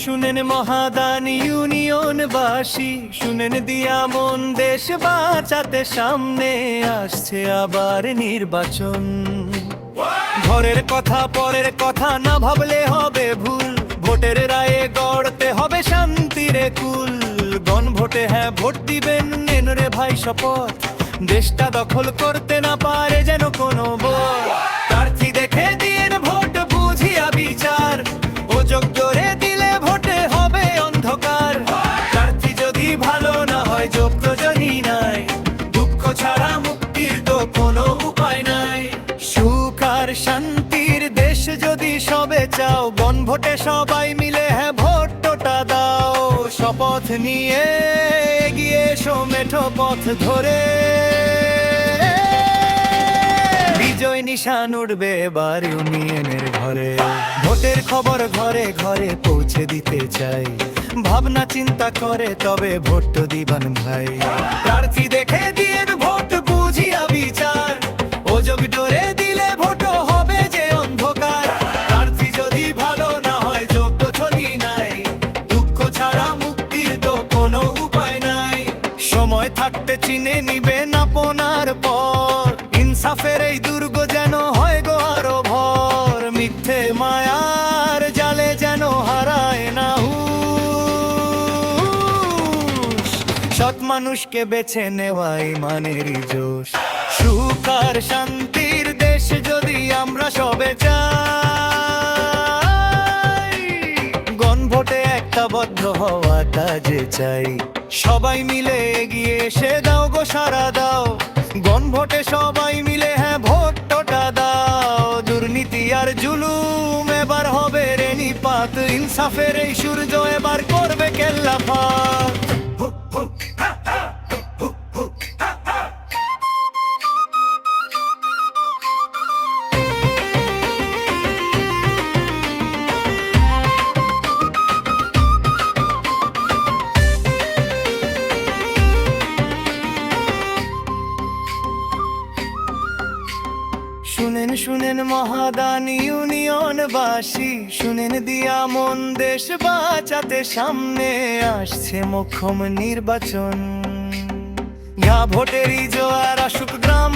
শুনেন মহাদান ইউনিয়নবাসী, শুনেন দিয়া মন দেশ বাঁচাতে সামনে আসছে আবার নির্বাচন। ঘরের কথা পরের কথা না ভাবলে হবে ভুল, ভোটের রায়ে গড়তে হবে শান্তির কুল। গণভোটে হ্যাঁ ভোট দিবেন, নেন রে ভাই শপথ, দেশটা দখল করতে না পারে যেন কোনো বল। প্রার্থী দেখে দিন ভোট বুঝিয়া বিচার, ও যোগ্যরে দিলে ভোটে হবে অন্ধকার। প্রার্থী যদি ভালো না হয় যোগ্য যদি নাই, দুঃখ ছাড়া মুক্তির তো কোনো উপায় নাই। সুখ আর শান্তির দেশ যদি সবে চাও, গণভোটে সবাই মিলে হ্যাঁ ভোটটা দাও। শপথ নিয়ে এগিয়ে এসো মেঠো পথ ধরে, বিজয় নিশান উঠবে এবার ইউনিয়নের ঘরে। ভোটের খবর ঘরে ঘরে পৌঁছে দিতে চাই, ভাবনা চিন্তা করে তবে ভোট দিবান ভাই। প্রার্থী দেখে দিয়ে ভোট বুঝিয়া বিচার, অযোগ ডরে দিলে ভোট হবে যে অন্ধকার। প্রার্থী যদি ভালো না হয় যোগ্য ছবি নাই, দুঃখ ছাড়া মুক্তির তো কোনো উপায় নাই। সময় থাকতে চিনে নিবেন আপনার পর, ইনসাফের এই দুর্গ যেন হয় গো আরো ভর। মিথ্যে মায়ার জালে যেন হারায় না হুঁশ, সৎ মানুষকে বেছে নেওয়াই মানেরই জোশ। সুখ আর শান্তির দেশ যদি আমরা সবে চাই, গণভোটে একটা বদ্ধ হওয়াটা যে চাই। সবাই মিলে এগিয়ে এসে দাও গো সারা দাও, গণভোটে সবাই মিলে হ্যাঁ ভোটটা দাও। দুর্নীতি আর জুলুম এবার হবে রে নিপাত, ইনসাফের এই সূর্য এবার করবে কেল্লাফাত। শুনেন শুনেন মহাদান ইউনিয়নবাসী, শুনেন দিয়া মন দেশ বাঁচাতে সামনে আসছে মোক্ষম নির্বাচন। ভোটেরই জোয়ার আসুক গ্রাম